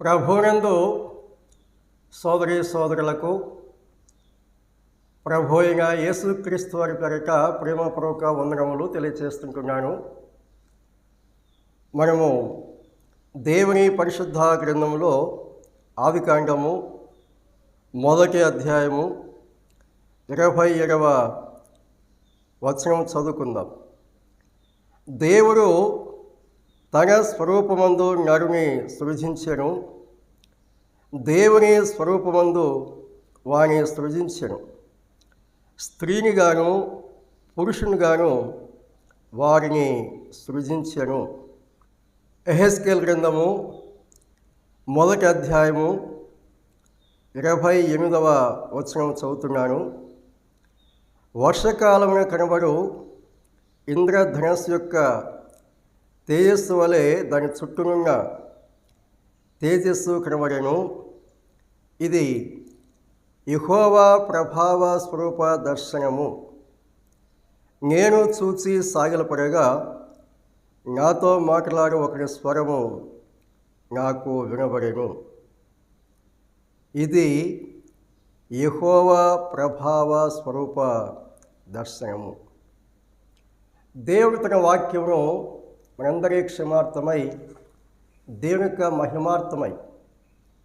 ప్రభువునందు సోదరీ సోదరులకు ప్రభు అయిన యేసుక్రీస్తు వారి పేరిట ప్రేమపూర్వక వందనములు తెలియజేస్తుంటున్నాను. మనము దేవుని పరిశుద్ధ గ్రంథంలో ఆదికాండము 1వ అధ్యాయము 27వ వచనం చదువుకుందాం. దేవుడు తన స్వరూపమందు నరుని సృజించెను, దేవుని స్వరూపమందు వాని సృజించెను, స్త్రీనిగాను పురుషునిగాను వారిని సృజించెను. యెహెజ్కేలు గ్రంథము 1వ అధ్యాయము 28వ వచనం చదువుతున్నాను. వర్షకాలమున కనబడు ఇంద్రధనస్సు యొక్క తేజస్సు వలె దాని చుట్టూనున్న తేజస్సు కనబడెను. ఇది యెహోవా ప్రభావ స్వరూప దర్శనము. నేను చూచి సాగిలపడగా నాతో మాట్లాడు ఒకరి స్వరము నాకు వినబడెను. ఇది యెహోవా ప్రభావ స్వరూప దర్శనము. దేవుడు తన వాక్యమును మనందరి క్షమార్థమై దేవుని యొక్క మహిమార్థమై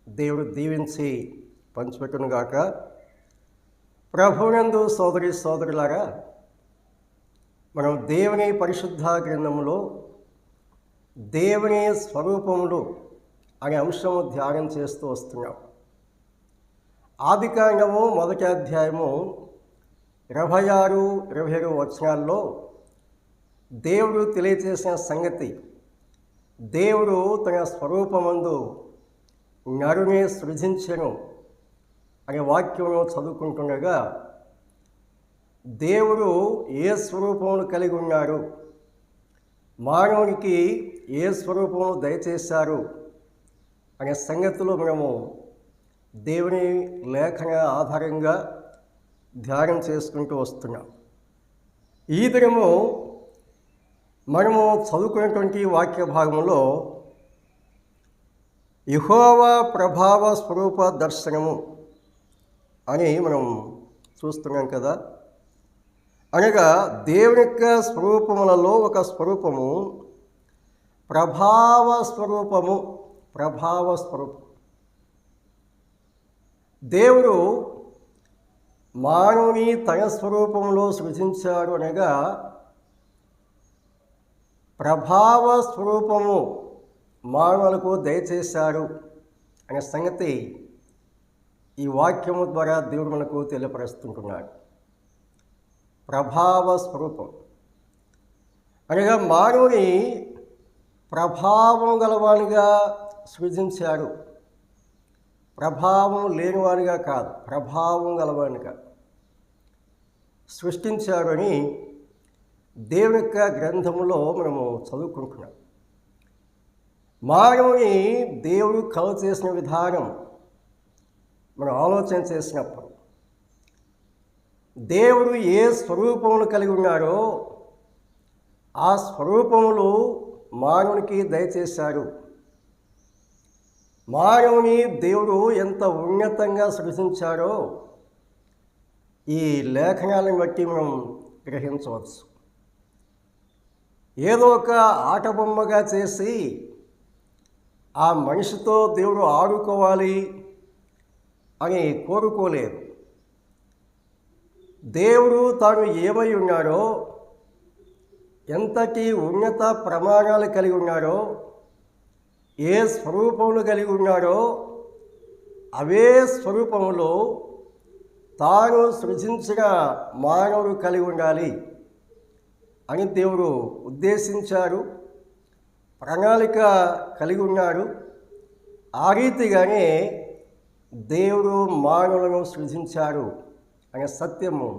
దేవుడు దీవించి పంచిపెట్టునుగాక. ప్రభువునందు సోదరి సోదరులారా, మనం దేవుని పరిశుద్ధ గ్రంథంలో దేవుని స్వరూపములు అనే అంశము ధ్యానం చేస్తూ వస్తున్నాం. ఆదికాండము 1వ అధ్యాయము 26, 27 వచనాల్లో దేవుడు తెలియజేసిన సంగతి, దేవుడు తన స్వరూపమందు నరుని సృజించెను అనే వాక్యమును చదువుకుంటుండగా, దేవుడు ఏ స్వరూపమును కలిగి ఉన్నారు, మానవునికి ఏ స్వరూపమును దయచేశారు అనే సంగతులు మనము దేవుని లేఖన ఆధారంగా ధ్యానం చేసుకుంటూ వస్తున్నాం. ఈ దినము మనము చదువుకున్నటువంటి వాక్య భాగంలో యెహోవా ప్రభావ స్వరూప దర్శనము అని మనం చూస్తున్నాం కదా. అనగా దేవుని యొక్క స్వరూపములలో ఒక స్వరూపము ప్రభావ స్వరూపము. దేవుడు మానవుని తన స్వరూపంలో సృజించాడు అనగా ప్రభావ స్వరూపము మానవులకు దయచేశాడు అనే సంగతి ఈ వాక్యము ద్వారా దేవుడు మనకు తెలియపరుస్తుంటున్నాడు. ప్రభావ స్వరూపం అనగా మానవుని ప్రభావం గలవానిగా సృజించాడు. ప్రభావం లేనివానిగా కాదు, ప్రభావం గలవానిగా సృష్టించాడు అని దేవుని యొక్క గ్రంథములో మనము చదువుకుంటున్నాం. మానవుని దేవుడు కలుగ చేసిన విధానం మనం ఆలోచన చేసినప్పుడు, దేవుడు ఏ స్వరూపమును కలిగి ఉన్నాడో ఆ స్వరూపములు మానవునికి దయచేశాడు. మానవుని దేవుడు ఎంత ఉన్నతంగా సృజించాడో ఈ లేఖనాలను బట్టి మనం గ్రహించవచ్చు. ఏదో ఒక ఆట బొమ్మగా చేసి ఆ మనిషితో దేవుడు ఆడుకోవాలి అని కోరుకోలేదు. దేవుడు తాను ఏమై ఉన్నాడో, ఎంతటి ఉన్నత ప్రమాణాలు కలిగి ఉన్నాడో, ఏ స్వరూపములు కలిగి ఉన్నాడో అవే స్వరూపములో తాను సృజించిన మానవుడు కలిగి ఉండాలి అని దేవుడు ఉద్దేశించాడు, ప్రణాళిక కలిగి ఉన్నాడు. ఆ రీతిగానే దేవుడు మానవులను సృజించాడు అనే సత్యము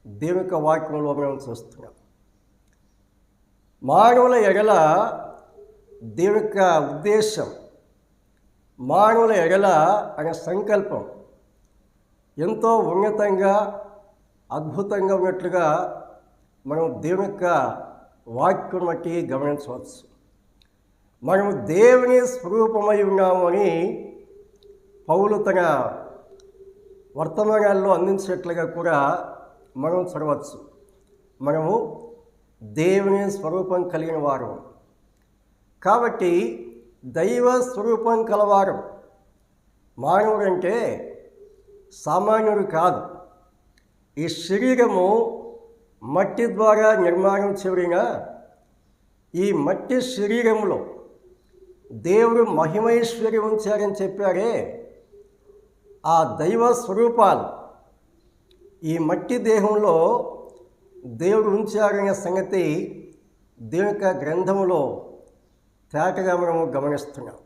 దేవుని యొక్క వాక్యంలో మనం చూస్తున్నాం. మానవుల ఎడల దేవుని యొక్క ఉద్దేశం, మానవుల ఎడల అనే సంకల్పం ఎంతో ఉన్నతంగా అద్భుతంగా ఉన్నట్లుగా మనం దేవుని యొక్క వాక్యం బట్టి గమనించవచ్చు. మనము దేవుని స్వరూపమై ఉన్నాము అని పౌలు తన వర్తమానాల్లో అందించినట్లుగా కూడా మనం చదవచ్చు. మనము దేవుని స్వరూపం కలిగిన వారు కాబట్టి దైవ స్వరూపం కలవారు. మానవుడంటే సామాన్యుడు కాదు. ఈ శరీరము మట్టి ద్వారా నిర్మాణం చేయబడిన ఈ మట్టి శరీరంలో దేవుడు మహిమైశ్వర్యం ఉంచారని చెప్పారే, ఆ దైవ స్వరూపాలు ఈ మట్టి దేహంలో దేవుడు ఉంచారనే సంగతి దేవుని యొక్క గ్రంథములో తేటగా మనము గమనిస్తున్నాం.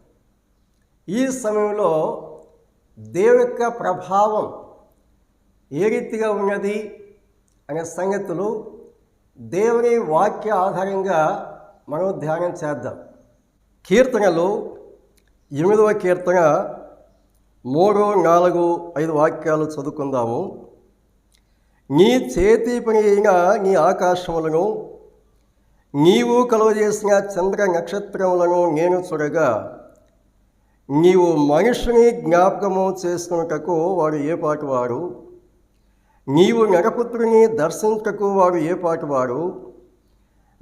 ఈ సమయంలో దేవుని యొక్క ప్రభావం ఏ రీతిగా ఉన్నది అనే సంగతులు దేవుని వాక్య ఆధారంగా మనం ధ్యానం చేద్దాం. కీర్తనలు 8వ కీర్తన 3, 4, 5 వాక్యాలు చదువుకుందాము. నీ చేతి పని అయిన నీ ఆకాశములను నీవు కలుగజేసిన చంద్ర నక్షత్రములను నేను చూడగా, నీవు మనుషుని జ్ఞాపకము చేసుకున్నటకు వాడు ఏ పాటు వాడు, నీవు నరపుత్రుని దర్శించటకు వాడు ఏ పాటు వాడు,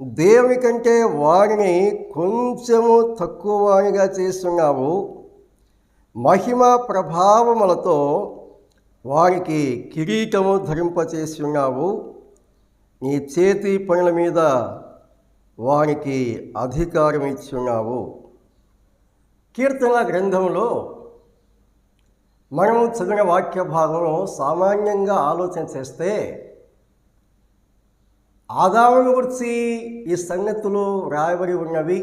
దేవుని కంటే వారిని కొంచెము తక్కువ వారిగా చేస్తున్నావు, మహిమ ప్రభావములతో వారికి కిరీటము ధరింపచేస్తున్నావు, నీ చేతి పనుల మీద వారికి అధికారం ఇచ్చున్నావు. కీర్తనల గ్రంథంలో మనము చదివిన వాక్య భాగం సామాన్యంగా ఆలోచన చేస్తే ఆదామును గురించి ఈ సంగతులు రాయబడి ఉన్నవి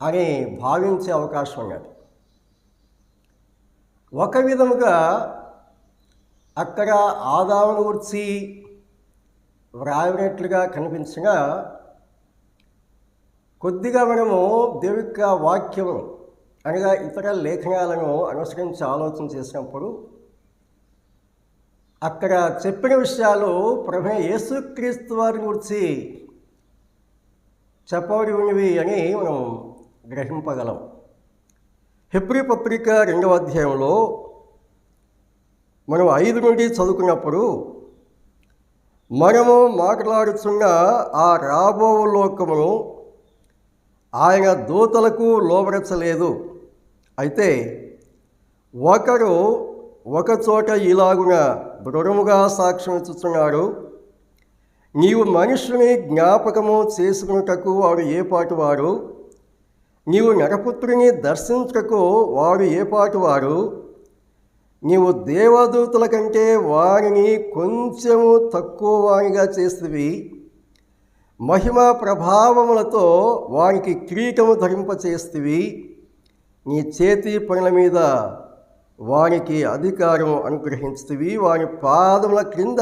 అని భావించే అవకాశం ఉన్నది. ఒక విధముగా అక్కడ ఆదామును గురించి వ్రాయబడినట్లుగా కనిపించినా, కొద్దిగా మనము దేవుని యొక్క వాక్యము అనగా ఇతర లేఖనాలను అనుసరించి ఆలోచన చేసినప్పుడు అక్కడ చెప్పిన విషయాలు ప్రభు యేసుక్రీస్తు వారి గురించి చెప్పబడి ఉన్నవి అని మనం గ్రహింపగలం. హెబ్రీ పత్రిక 2వ అధ్యాయంలో మనం 5 నుండి చదువుకున్నప్పుడు, మనము మాట్లాడుతున్న ఆ రాబో లోకమును ఆయన దూతలకు లోబరచలేదు. అయితే ఒకరు ఒకచోట ఇలాగున దృఢముగా సాక్ష్యం ఇచ్చుచున్నాడు, నీవు మనుషుని జ్ఞాపకము చేసుకున్నటకు వాడు ఏ పాటు వాడు, నీవు నరపుత్రుని దర్శించటకు వాడు ఏ పాటు వాడు, నీవు దేవదూతల కంటే వారిని కొంచెము తక్కువ వారిగా చేసివి, మహిమ ప్రభావములతో వారికి కిరీటము ధరింపచేస్తివి, నీ చేతి పనుల మీద వారికి అధికారం అనుగ్రహించితివి, వారి పాదముల క్రింద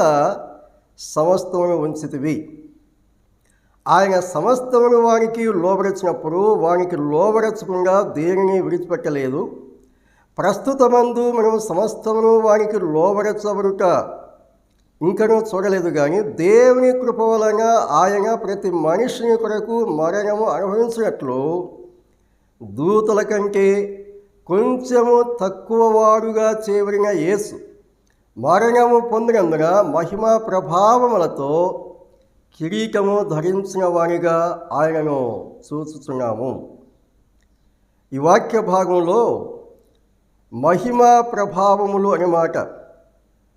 సమస్తమును ఉంచితివి. ఆయన సమస్తమును వారికి లోబరచినప్పుడు వారికి లోబరచకుండా దేనిని విడిచిపెట్టలేదు. ప్రస్తుతమందు మనం సమస్తమును వారికి లోబరచబడుట ఇంకనూ చూడలేదు, కానీ దేవుని కృప వలన ఆయన ప్రతి మనిషిని కొరకు మరణము అనుభవించినట్లు దూతల కంటే కొంచెము తక్కువ వాడుగా చేయబడిన యేసు మరణము పొందినందున మహిమ ప్రభావములతో కిరీటము ధరించిన వానిగా ఆయనను చూచుచున్నాము. ఈ వాక్య భాగంలో మహిమ ప్రభావములు అనే మాట,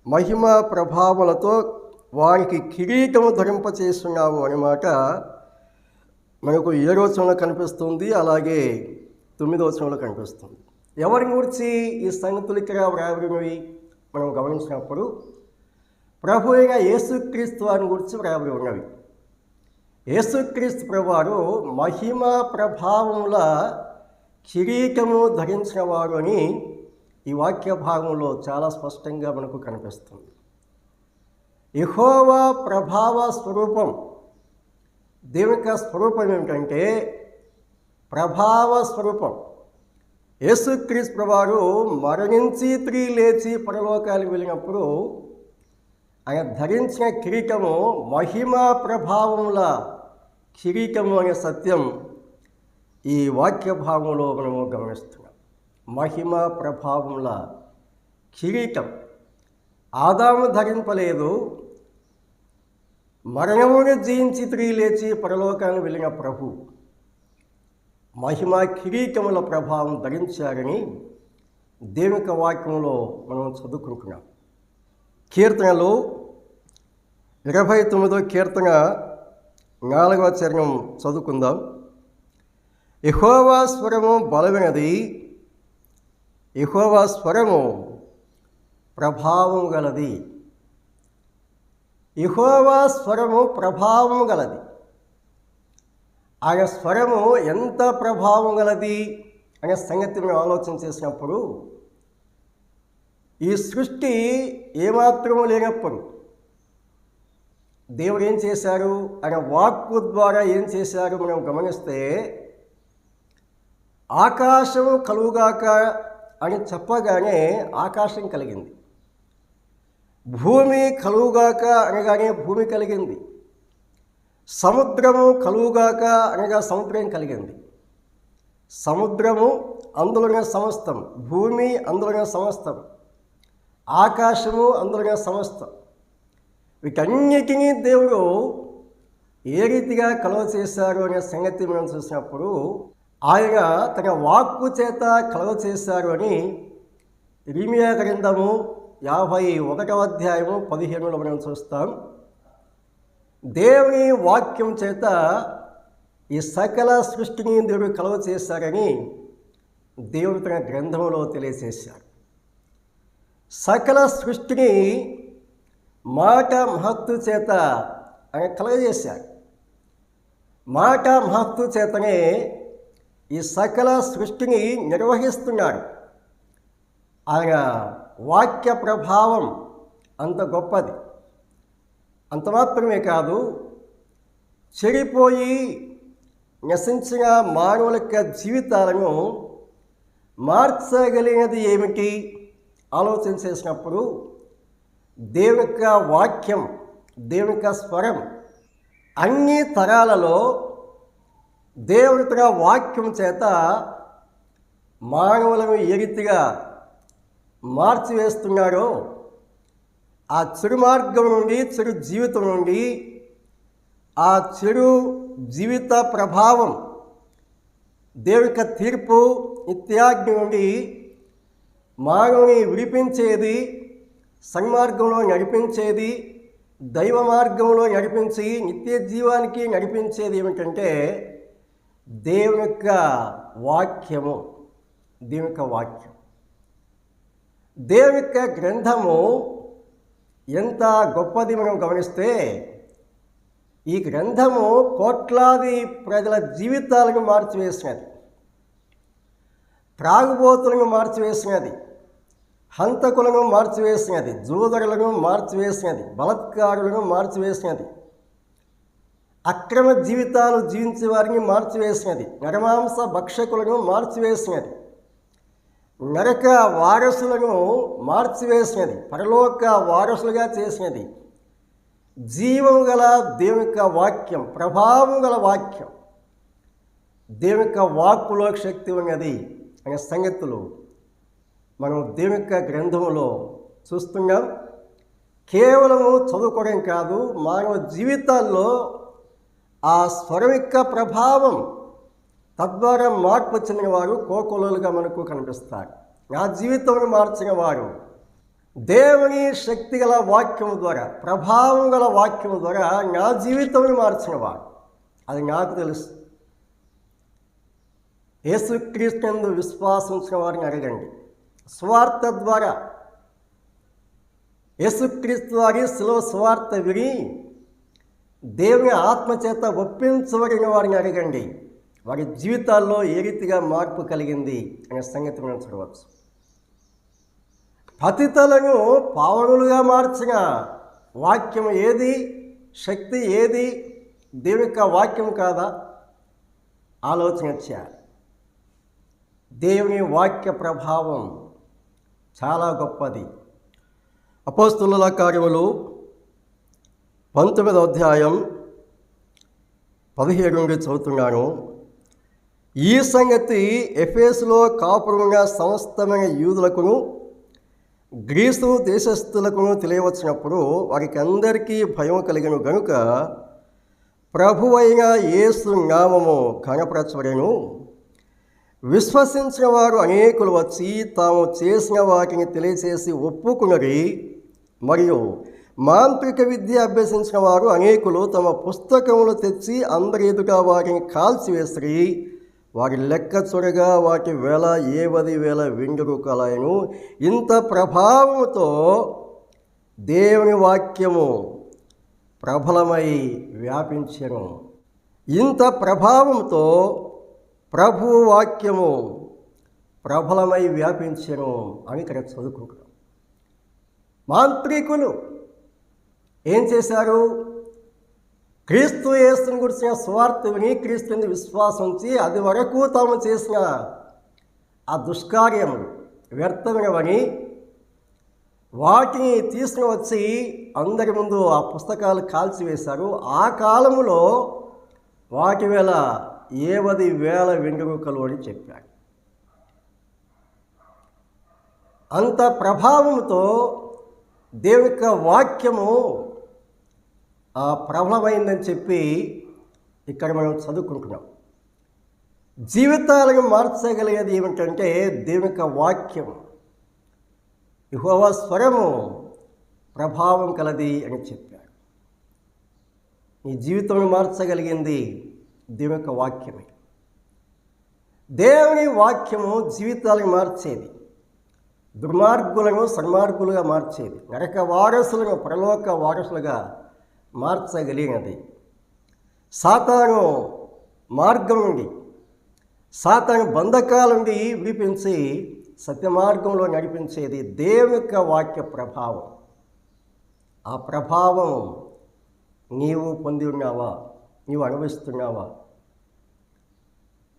మహిమ ప్రభావములతో వారికి కిరీటము ధరింపచేస్తున్నావు అనే మాట మనకు 7వ వచనంలో కనిపిస్తుంది, అలాగే 9వ వచనంలో కనిపిస్తుంది. ఎవరిని గురించి ఈ సంగతులు ఇక్కడ వ్రాయబడినవి మనం గమనించినప్పుడు ప్రభు అయిన యేసుక్రీస్తు వారిని గురించి వ్రాయబడి ఉన్నవి. యేసుక్రీస్తు ప్రభువారు మహిమ ప్రభావముల కిరీటము ధరించిన వారు అని ఈ వాక్య భాగంలో చాలా స్పష్టంగా మనకు కనిపిస్తుంది. యెహోవా ప్రభావ స్వరూపం, దేవుని యొక్క స్వరూపం ఏమిటంటే ప్రభావ స్వరూపం. యేసుక్రీస్తు ప్రభువారు మరణించి తిరిగి లేచి పరలోకాలకు వెళ్ళినప్పుడు ఆయన ధరించిన కిరీటము మహిమ ప్రభావముల కిరీటము అనే సత్యం ఈ వాక్య భాగంలో మనము గమనిస్తున్నాం. మహిమ ప్రభావముల కిరీటం ఆదాము ధరింపలేదు, మరణమును జయించి తిరిగి లేచి పరలోకానికి వెళ్ళిన ప్రభు మహిమ కిరీటముల ప్రభావం ధరించారని దేవుని వాక్యంలో మనం చదువుకుంటున్నాం. కీర్తనలు 29వ కీర్తన 4వ చరణం చదువుకుందాం. యెహోవా స్వరము బలమైనది, యెహోవా స్వరము ప్రభావం గలది. యెహోవా స్వరము ప్రభావం గలది. ఆయన స్వరము ఎంత ప్రభావం గలది అనే సంగతి మనం ఆలోచన చేసినప్పుడు, ఈ సృష్టి ఏమాత్రము లేనప్పుడు దేవుడు ఏం చేశారు, ఆయన వాక్కు ద్వారా ఏం చేశారు మనం గమనిస్తే, ఆకాశము కలుగుగాక అని చెప్పగానే ఆకాశం కలిగింది, భూమి కలుగుగాక అనగానే భూమి కలిగింది, సముద్రము కలుగుగాక అనగా సముద్రం కలిగింది. సముద్రము అందులోనే సమస్తం, భూమి అందులోనే సమస్తం, ఆకాశము అందులోనే సమస్తం. వీటన్నిటినీ దేవుడు ఏ రీతిగా కలుగ చేశారు అనే సంగతి మనం చూసినప్పుడు, ఆయన తన వాక్కు చేత కలుగ చేశారు అని ఇర్మీయా గ్రంథము 51వ అధ్యాయము 15లో మనం చూస్తాం. దేవుని వాక్యం చేత ఈ సకల సృష్టిని దేవుడు కలుగ చేశారని దేవుడు తన గ్రంథంలో తెలియజేశారు. సకల సృష్టిని మాట మహత్తు చేత ఆయన కలుగజేశారు. మాట మహత్తు చేతనే ఈ సకల సృష్టిని నిర్వహిస్తున్నాడు. ఆయన వాక్య ప్రభావం అంత గొప్పది. అంత మాత్రమే కాదు, చెడిపోయి నశించిన మానవుల యొక్క జీవితాలను మార్చగలిగినది ఏమిటి ఆలోచన చేసినప్పుడు, దేవుని యొక్క వాక్యం, దేవుని యొక్క స్వరం అన్ని తరాలలో దేవుని తన వాక్యం చేత మానవులను ఏ రీతిగా మార్చివేస్తున్నాడో, ఆ చెడు మార్గం నుండి, చెడు జీవితం నుండి, ఆ చెడు జీవిత ప్రభావం, దేవుని యొక్క తీర్పు నిత్యాగ్ని నుండి మానవుని విడిపించేది, సన్మార్గంలో నడిపించేది, దైవ మార్గంలో నడిపించి నిత్య జీవానికి నడిపించేది ఏమిటంటే దేవుని యొక్క వాక్యము. దేవుని యొక్క వాక్యం, దేవుని యొక్క గ్రంథము ఎంత గొప్పది మనం గమనిస్తే, ఈ గ్రంథము కోట్లాది ప్రజల జీవితాలను మార్చివేసినది, త్రాగుబోతులను మార్చివేసినది, హంతకులను మార్చివేసినది, జూదరులను మార్చివేసినది, బలత్కారులను మార్చివేసినది, అక్రమ జీవితాలు జీవించే వారిని మార్చివేసినది, నరమాంస భక్షకులను మార్చివేసినది, నరక వారసులను మార్చివేసినది, పరలోక వారసులుగా చేసినది. జీవము గల దేవుని యొక్క వాక్యం, ప్రభావం గల వాక్యం, దేవుని యొక్క వాక్కులో శక్తి ఉన్నది అనే సంగతులు మనం దేవుని యొక్క గ్రంథంలో చూస్తున్నాం. కేవలము చదువుకోవడం కాదు, మానవ జీవితాల్లో ఆ స్వరం యొక్క ప్రభావం, తద్వారా మార్పు చెందిన వారు కోకొలలుగా మనకు కనిపిస్తారు. నా జీవితంలో మార్చిన వారు దేవుని శక్తి గల వాక్యం ద్వారా, ప్రభావం గల వాక్యం ద్వారా నా జీవితంలో మార్చిన వారు, అది నాకు తెలుసు. యేసుక్రీస్తు విశ్వాసం ఉంచిన వారిని అడగండి. స్వార్థ ద్వారా యేసుక్రీస్తు వారి శిలువ స్వార్థ విని దేవుని ఆత్మచేత ఒప్పించబడిన వారిని అడగండి. వారి జీవితాల్లో ఏ రీతిగా మార్పు కలిగింది అనే సంగతి మనం చూడవచ్చు. పతితలను పావనులుగా మార్చిన వాక్యం ఏది, శక్తి ఏది? దేవుని యొక్క వాక్యం కాదా? ఆలోచన చేయాలి. దేవుని వాక్య ప్రభావం చాలా గొప్పది. అపోస్తలుల కార్యములు 19వ అధ్యాయం 17 నుండి చదువుతున్నాను. ఈ సంగతి ఎఫెసులో కాపురంగా సమస్తమైన యూదులకును గ్రీసు దేశస్థులకును తెలియవచ్చినప్పుడు వారికి అందరికీ భయం కలిగిన గనుక ప్రభువైన యేసు నామము కనపరచబడెను. విశ్వసించిన వారు అనేకులు వచ్చి తాము చేసిన వాటిని తెలియచేసి ఒప్పుకున్నది. మరియు మాంత్రిక విద్య అభ్యసించిన వారు అనేకులు తమ పుస్తకములు తెచ్చి అందరి ఎదుట వాటిని కాల్చివేసి వారి లెక్క చూడగా వాటి వేల 70,000 వెండి రూపాయలను. ఇంత ప్రభావముతో దేవుని వాక్యము ప్రబలమై వ్యాపించెను. ఇంత ప్రభావంతో ప్రభువు వాక్యము ప్రబలమై వ్యాపించెను అని ఇక్కడ చదువుకుంటున్నాం. మాంత్రికులు ఏం చేశారు? క్రీస్తు యేసుని గురించిన సువార్త విని క్రీస్తుని విశ్వాసం ఉంచి అది వరకు తాము చేసిన ఆ దుష్కార్యములు వ్యర్థమైనవని వాటిని తీసుకుని వచ్చి అందరి ముందు ఆ పుస్తకాలు కాల్చివేశారు. ఆ కాలములో వాటి వేల 70,000 వెండి రూపాయలు అని చెప్పాడు. అంత ప్రభావంతో దేవుని యొక్క వాక్యము ప్రబలమైందని చెప్పి ఇక్కడ మనం చదువుకుంటున్నాం. జీవితాలను మార్చగలిగేది ఏమిటంటే దేవుని యొక్క వాక్యం. యెహోవా స్వరము ప్రభావం కలది అని చెప్పాడు. నీ జీవితం మార్చగలిగింది దేవుని యొక్క వాక్యమే. దేవుని వాక్యము జీవితాలను మార్చేది, దుర్మార్గులను సన్మార్గులుగా మార్చేది, నరక వారసులను పరలోక వారసులుగా మార్చగలిగినది. సాతాను మార్గం నుండి, సాతాను బంధకాల నుండి విడిపించి సత్యమార్గంలో నడిపించేది దేవుని యొక్క వాక్య ప్రభావం. ఆ ప్రభావం నీవు పొంది ఉన్నావా? నీవు అనుభవిస్తున్నావా?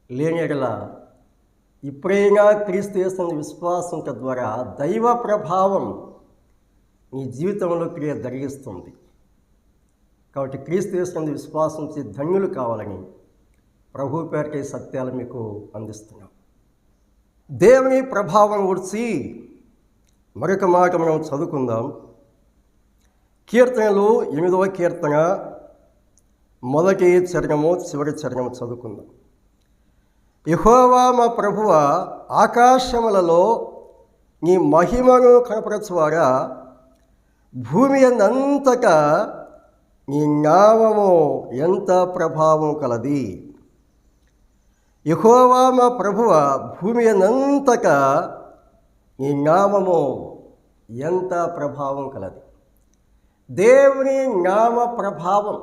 లేని యెడల ఇప్పుడైనా క్రీస్తు యేసునందు విశ్వాసం ద్వారా దైవ ప్రభావం నీ జీవితంలో క్రియ జరిగిస్తుంది. కాబట్టి క్రీస్తు యేసునందు విశ్వాసం ధన్యులు కావాలని ప్రభు పేరిట ఈ సత్యాలు మీకు అందిస్తున్నాం. దేవుని ప్రభావం గురించి మరొక మాట మనం చదువుకుందాం. కీర్తనలు 8వ కీర్తన మొదటి చరణము చివరి చరణము చదువుకుందాం. యెహోవా మా ప్రభువ, ఆకాశములలో నీ మహిమను కనపరచువాడా, భూమి అంతటా నీ నామము ఎంత ప్రభావం కలది. యెహోవా మా ప్రభువ, భూమి అంతటా నీ నామము ఎంత ప్రభావం కలది. దేవుని నామ ప్రభావం,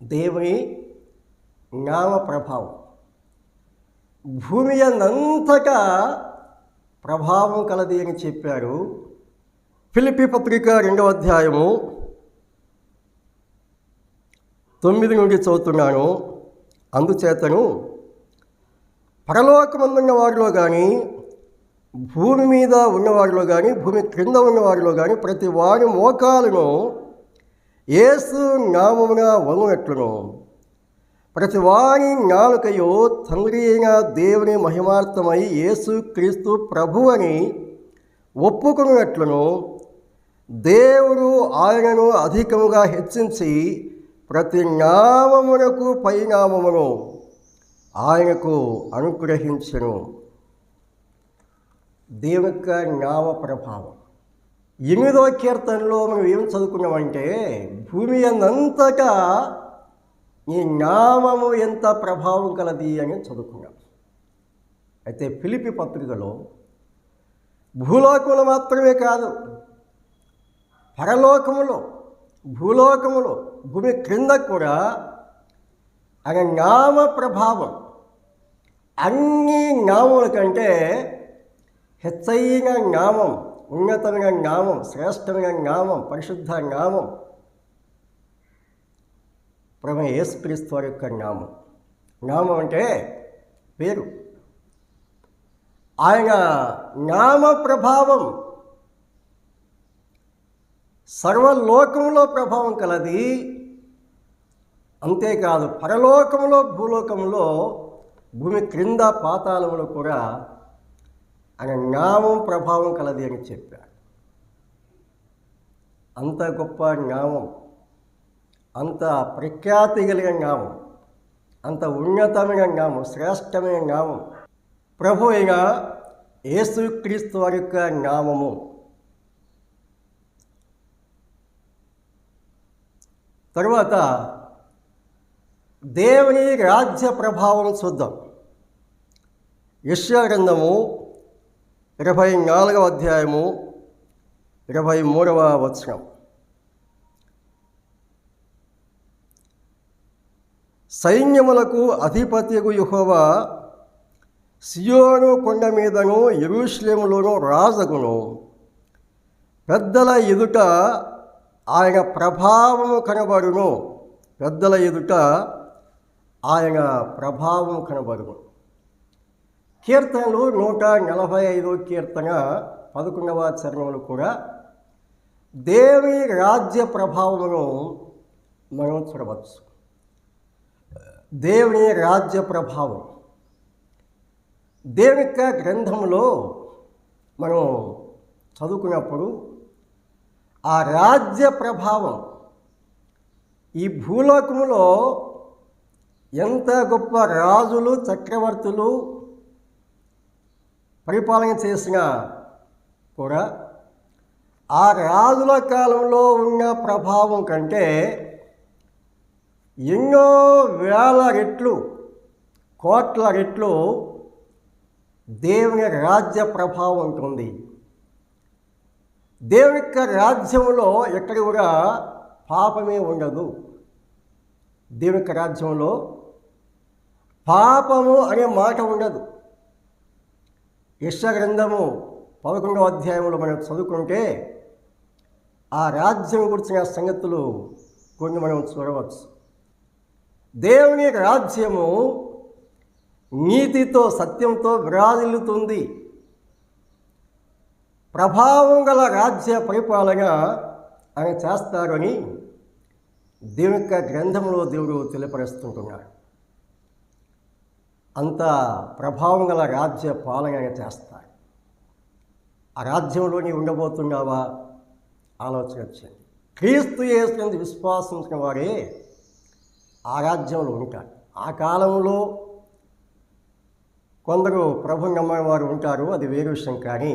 దేవుని నామ ప్రభావం భూమి అంతటా ప్రభావం కలది అని చెప్పారు. ఫిలిప్పీ పత్రిక 2వ అధ్యాయము 9 నుండి చదువుతున్నాను. అందుచేతను పరలోకమందున్న వారిలో కానీ, భూమి మీద ఉన్నవారిలో కానీ, భూమి క్రింద ఉన్నవారిలో కానీ ప్రతి వారి మోకాలను యేసు నామమున వంగునట్లును, ప్రతి వారి నాలుకయు తండ్రి అయిన దేవుని మహిమార్థమై యేసు క్రీస్తు ప్రభు అని ఒప్పుకున్నట్లును, దేవుడు ఆయనను అధికముగా హెచ్చించి ప్రతి నామమునకు పైనామమును ఆయనకు అనుగ్రహించెను. దేవుని యొక్క నామ ప్రభావం. 8వ కీర్తనలో మనం ఏం చదువుకున్నామంటే, భూమి అంతటా నీ నామము ఎంత ప్రభావం కలది అని చదువుకున్నాం. అయితే ఫిలిప్పీ పత్రికలో భూలోకంలో మాత్రమే కాదు, పరలోకములో, భూలోకములో, భూమి క్రింద కూడా ఆయన నామ ప్రభావం అన్ని నామముల కంటే హెచ్చైన నామం, ఉన్నతమైన నామం, శ్రేష్టమైన నామం, పరిశుద్ధ నామం ప్రభు యేసుక్రీస్తు వారి యొక్క నామం. నామం అంటే పేరు. ఆయన నామ ప్రభావం సర్వలోకంలో ప్రభావం కలది. అంతేకాదు, పరలోకంలో, భూలోకంలో భూమి క్రింద పాతాళములో కూడా ఆయన నామం ప్రభావం కలది అని చెప్పారు. అంత గొప్ప నామం, అంత ప్రఖ్యాతి కలిగిన నామం, అంత ఉన్నతమైన నామం, శ్రేష్టమైన నామం ప్రభు అయిన యేసుక్రీస్తు వారి యొక్క నామము. తరువాత దేవుని రాజ్య ప్రభావం చూద్దాం. యెషయా గ్రంథము 24వ అధ్యాయము 23వ వచనం. సైన్యములకు అధిపతియగు యెహోవా సియోను కొండ మీదను యెరూషలేములోను రాజగును. పెద్దల ఎదుట ఆయన ప్రభావము కనబడును. పెద్దల ఎదుట ఆయన ప్రభావము కనబడును. కీర్తనలు 145వ కీర్తన 11వ చరణంలో కూడా దేవుని రాజ్య ప్రభావమును మనం చూడవచ్చు. దేవుని రాజ్య ప్రభావం దేవుని యొక్క గ్రంథంలో మనం చదువుకున్నప్పుడు ఆ రాజ్య ప్రభావం ఈ భూలోకములో ఎంత గొప్ప రాజులు చక్రవర్తులు పరిపాలన చేసినా కూడా ఆ రాజుల కాలంలో ఉన్న ప్రభావం కంటే ఎన్నో వేల రెట్లు, కోట్ల రెట్లు దేవుని రాజ్య ప్రభావం ఉంటుంది. దేవుని యొక్క రాజ్యంలో ఎక్కడ కూడా పాపమే ఉండదు. దేవుని యొక్క రాజ్యంలో పాపము అనే మాట ఉండదు. యెషయా గ్రంథము 11వ అధ్యాయంలో మనం చదువుకుంటే ఆ రాజ్యం గురించిన సంగతులు కొన్ని మనం చూడవచ్చు. దేవుని రాజ్యము నీతితో సత్యంతో విరాజిల్లుతుంది. ప్రభావం గల రాజ్య పరిపాలన ఆయన చేస్తారని దేవుని యొక్క గ్రంథంలో దేవుడు తెలియపరుస్తుంటున్నాడు. అంత ప్రభావం గల రాజ్య పాలన ఆయన చేస్తాడు. ఆ రాజ్యంలో నీవు ఉండబోతున్నావా? ఆలోచన వచ్చింది. క్రీస్తు యేసునందు విశ్వాసం ఉంచిన వారే ఆ రాజ్యంలో ఉంటారు. ఆ కాలంలో కొందరు ప్రభు నమ్మని వారు ఉంటారు, అది వేరే విషయం. కానీ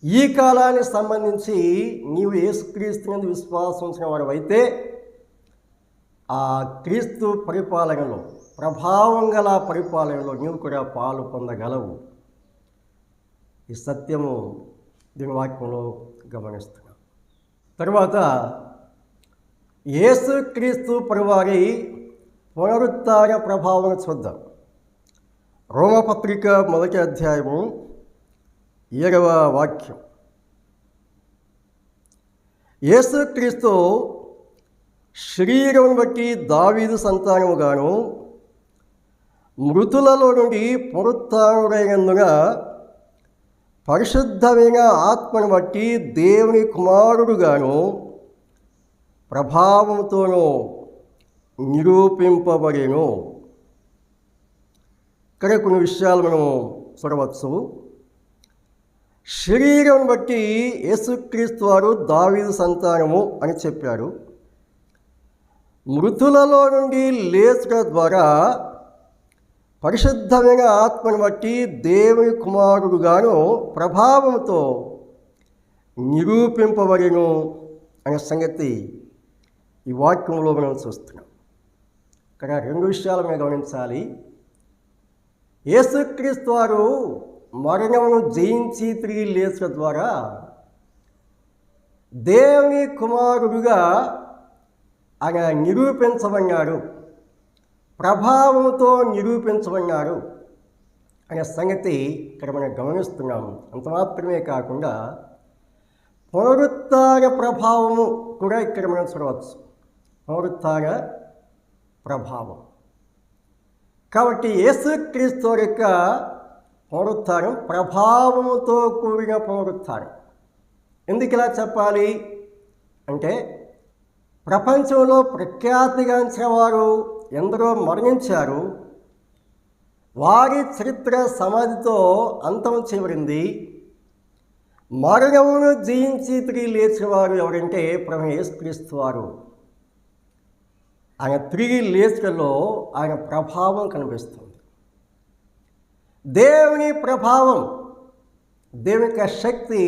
ఈ కాలానికి సంబంధించి నీవు యేసుక్రీస్తునందు విశ్వాసం ఉంచిన వాడు అయితే ఆ క్రీస్తు పరిపాలనలో, ప్రభావం గల పరిపాలనలో నీవు కూడా పాలు పొందగలవు. ఈ సత్యము దీని వాక్యంలో గమనిస్తున్నాం. తరువాత యేసుక్రీస్తు ప్రభువారి పునరుత్థాన ప్రభావం చూద్దాం. రోమపత్రిక 1వ అధ్యాయము 7వ వాక్యం. యేసుక్రీస్తు శరీరం బట్టి దావీదు సంతానముగాను మృతులలో నుండి పునరుత్థానుడైనందున పరిశుద్ధమైన ఆత్మను బట్టి దేవుని కుమారుడుగాను ప్రభావంతోనూ నిరూపింపబడెను. ఇక్కడ కొన్ని విషయాలు మనం చూడవచ్చు. శరీరం బట్టి యేసుక్రీస్తు వారు దావీదు సంతానము అని చెప్పారు. మృతులలో నుండి లేచుట ద్వారా పరిశుద్ధమైన ఆత్మను బట్టి దేవుని కుమారుడుగాను ప్రభావంతో నిరూపింపబడెను అనే సంగతి ఈ వాక్యంలో మనం చూస్తున్నాం. ఇక్కడ రెండు విషయాలు మనం గమనించాలి. యేసుక్రీస్తు వారు మరణమును జయించి తిరిగి లేచడం ద్వారా దేవుని కుమారుడుగా ఆయన నిరూపించబడినాడు, ప్రభావంతో నిరూపించబడినాడు అనే సంగతి ఇక్కడ మనం గమనిస్తున్నాము. అంత మాత్రమే కాకుండా పునరుత్థాన ప్రభావము కూడా ఇక్కడ మనం చూడవచ్చు. పునరుత్థాన ప్రభావం. కాబట్టి యేసుక్రీస్తు యొక్క పునరుత్థానం ప్రభావముతో కూడిన పునరుత్థానం. ఎందుకు ఇలా చెప్పాలి అంటే, ప్రపంచంలో ప్రఖ్యాతిగాంచిన వారు ఎందరో మరణించారు. వారి చరిత్ర సమాధితో అంతం చేయబడింది. మరణమును జయించి తిరిగి లేచిన వారు ఎవరంటే ప్రభువైన యేసుక్రీస్తు వారు. ఆయన తిరిగి లేచలో ఆయన ప్రభావం కనిపిస్తుంది. దేవుని ప్రభావం, దేవుని యొక్క శక్తి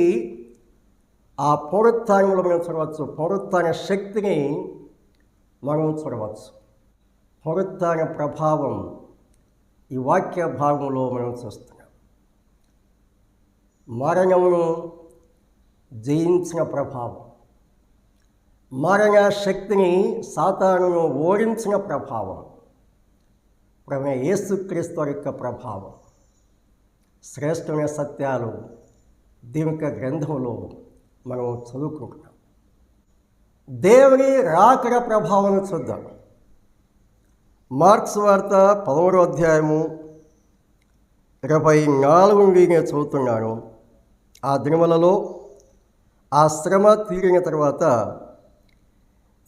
ఆ పునరుత్థానంలో మనం చూడవచ్చు. పునరుత్థాన శక్తిని మనం చూడవచ్చు. పునరుత్థాన ప్రభావం ఈ వాక్య భాగంలో మనం చూస్తున్నాం. మరణమును జయించిన ప్రభావం, మరణ శక్తిని సాతానును ఓడించిన ప్రభావం, ప్రభువైన యేసుక్రీస్తు యొక్క ప్రభావం. శ్రేష్టమైన సత్యాలు దేవుని గ్రంథంలో మనం చదువుకుంటున్నాం. దేవుని రాకడ ప్రభావం చూద్దాం. మార్క్స్ వార్త 11వ అధ్యాయము 24 నుండి నేను చదువుతున్నాను. ఆ దినములలో ఆ శ్రమ తీరిన తర్వాత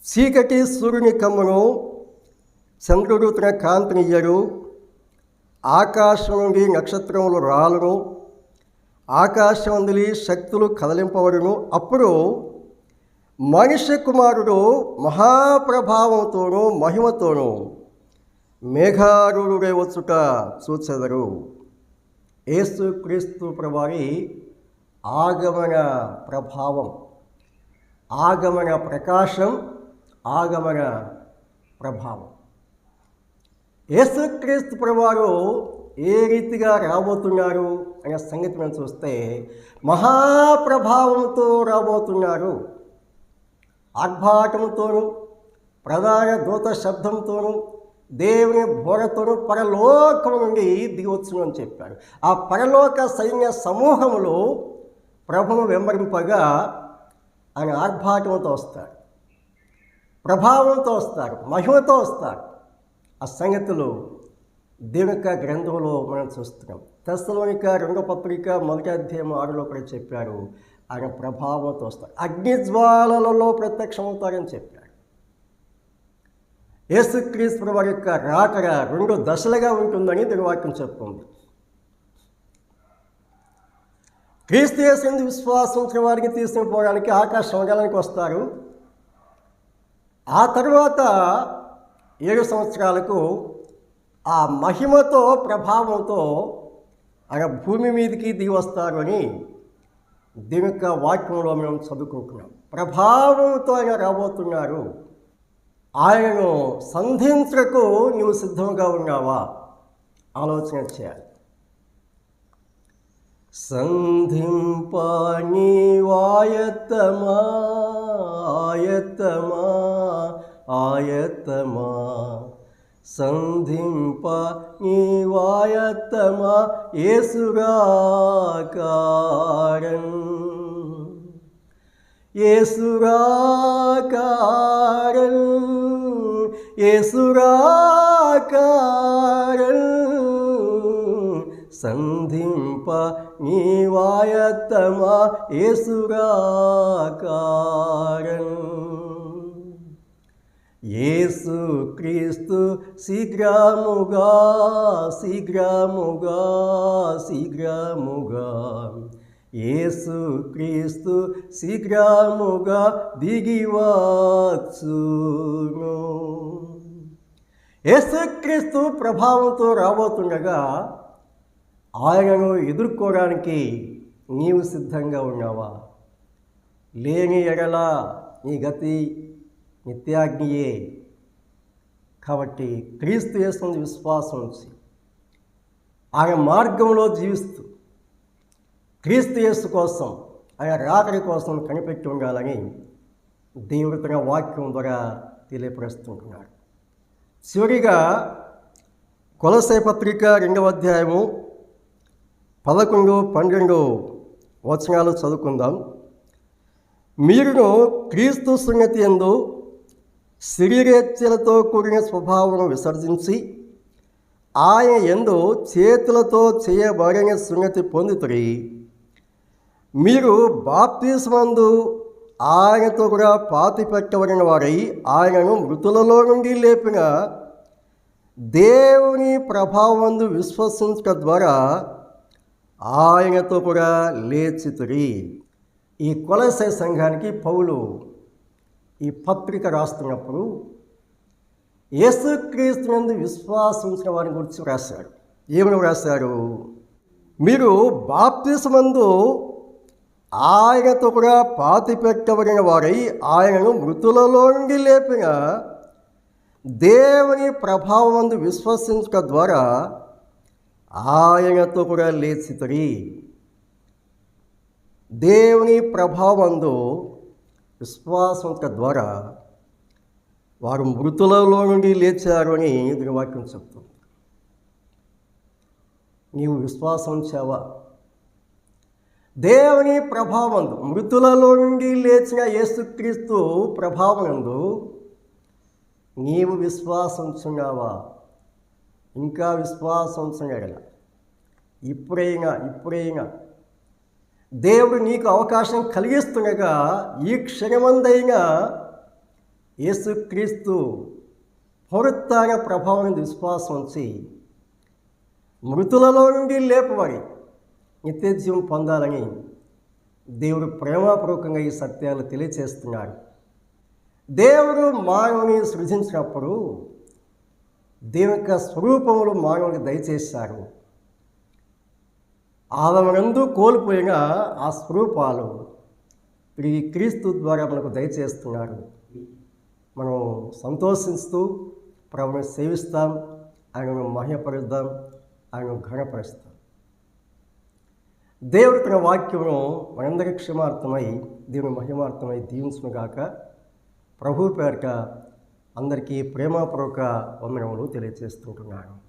చీకటి సూర్యుని కమ్మును, చంద్రుడు తన కాంతినియ్యడు, ఆకాశం నుండి నక్షత్రములు రాలును, ఆకాశమందలి శక్తులు కదలింపబడును. అప్పుడు మనుష్య కుమారుడు మహాప్రభావంతోనూ మహిమతోనూ మేఘారూఢుడై వచ్చుట చూచెదరు. యేసుక్రీస్తు ప్రభువారి ఆగమన ప్రభావం, ఆగమన ప్రకాశం, ఆగమన ప్రభావం. యేసుక్రీస్తు ప్రభువారు ఏ రీతిగా రాబోతున్నారు అనే సంగతి మనం చూస్తే మహాప్రభావంతో రాబోతున్నారు. ఆర్భాటంతోనూ ప్రధాన దూత శబ్దంతోనూ దేవుని బోరతోనూ పరలోకం నుండి దిగవచ్చును అని చెప్పాడు. ఆ పరలోక సైన్య సమూహములు ప్రభువును వెంబడింపగా ఆయన ఆర్భాటంతో వస్తాడు, ప్రభావంతో వస్తాడు, మహిమతో వస్తాడు. ఆ సంగతులు దేవుని యొక్క గ్రంథంలో మనం చూస్తున్నాం. తెస్సలోనిక 2వ పత్రిక 1వ అధ్యాయం 6లో కూడా చెప్పాడు. ఆయన ప్రభావంతో వస్తాడు, అగ్నిజ్వాలలలో ప్రత్యక్షమవుతాడని చెప్పాడు. యేసుక్రీస్తు వారి యొక్క రాకడ 2 దశలుగా ఉంటుందని దేవుని వాక్యం చెప్తుంది. క్రీస్తు యేసు విశ్వాసం ఉంచిన వారికి తీసుకుని పోవడానికి ఆకాశ మండలానికి వస్తారు. ఆ తరువాత 7 సంవత్సరాలకు ఆ మహిమతో ప్రభావంతో ఆయన భూమి మీదకి దిగి వస్తారు అని దేవుని యొక్క వాక్యంలో మేము చదువుకుంటున్నాం. ప్రభావంతో ఆయన రాబోతున్నారు. ఆయనను సంధించకు నీవు సిద్ధంగా ఉన్నావా? ఆలోచన చేయాలి. సంధింప నీవాయత్తమా, ఆయత్తమా, ఆయత్తమా, సంధింప నీవాయత్తమా, యేసురాకారం, యేసురాకారం, యేసురాకారం, సంధింప నీవాయత్తమా, యేసురాకారం. యేసుక్రీస్తు శీఘ్రముగా, శీఘ్రముగా, శీఘ్రముగా, యేసుక్రీస్తు శీఘ్రముగా దిగివచ్చును. యేసుక్రీస్తు ప్రభావంతో రాబోతుండగా ఆయనను ఎదుర్కోవడానికి నీవు సిద్ధంగా ఉన్నావా? లేని ఎడల నీ గతి నిత్యాగ్నియే. కాబట్టి క్రీస్తు యేసునందు విశ్వాసం ఉంచి ఆయన మార్గంలో జీవిస్తూ క్రీస్తు యేసు కోసం, ఆయన రాకడి కోసం కనిపెట్టి ఉండాలని దేవుడు తన వాక్యం ద్వారా తెలియపరుస్తుంటున్నాడు. చివరిగా కొలస్సే పత్రిక 2వ అధ్యాయము 11, 12 వచనాలు చదువుకుందాం. మీరును క్రీస్తు సున్నతి యందు శరీరేచ్ఛలతో కూడిన స్వభావం విసర్జించి ఆయన యందు చేతులతో చేయబడిన సున్నతి పొందుతురి. మీరు బాప్తిస్మందు ఆయనతో కూడా పాతి పెట్టబడిన వారై ఆయనను మృతులలో నుండి లేపిన దేవుని ప్రభావమందు విశ్వసించట ద్వారా ఆయనతో కూడా లేచితిరి. ఈ కొలొసై సంఘానికి పౌలు ఈ పత్రిక రాస్తున్నప్పుడు యేసుక్రీస్తు నందు విశ్వాసించిన వారిని గురించి రాశాడు. ఏమని రాశారు? మీరు బాప్తిసమందు ఆయనతో కూడా పాతిపెట్టబడిన వారై ఆయనను మృతులలో నుండి లేపిన దేవుని ప్రభావమందు విశ్వసించట ద్వారా ఆయనతో కూడా లేచితిరి. దేవుని ప్రభావమందు విశ్వాసంత ద్వారా వారు మృతులలో నుండి లేచారు అని దీని వాక్యం చెప్తుంది. నీవు విశ్వాసం ఉంచావా? దేవుని ప్రభావమందు మృతులలో నుండి లేచిన యేసుక్రీస్తు ప్రభావమందు నీవు విశ్వాసం ఉంచున్నావా? ఇంకా విశ్వాసం ఉంచగల ఇప్పుడైనా దేవుడు నీకు అవకాశం కలిగిస్తుండగా ఈ క్షణమందైనా యేసుక్రీస్తు పునరుత్థాన ప్రభావం విశ్వాసం ఉంచి మృతులలో నుండి లేపబడి నిత్యజీవం పొందాలని దేవుడు ప్రేమపూర్వకంగా ఈ సత్యాలు తెలియచేస్తున్నాడు. దేవుడు మానవుని సృజించినప్పుడు దేవుని యొక్క స్వరూపములు మానవునికి దయచేశారు. ఆదమనందు కోల్పోయిన ఆ స్వరూపాలు ఈ క్రీస్తు ద్వారా మనకు దయచేస్తున్నారు. మనం సంతోషిస్తూ ప్రభువుని సేవిస్తాం, ఆయనను మహిమపరుద్దాం, ఆయనను ఘనపరుస్తాం. దేవుడు తన వాక్యమును మనందరి క్షమార్థమై దేవుని మహిమార్థమై దీవించునుగాక. ప్రభు పేరిట అందరికీ ప్రేమపూర్వక వందనములు తెలియజేస్తుంటున్నాను.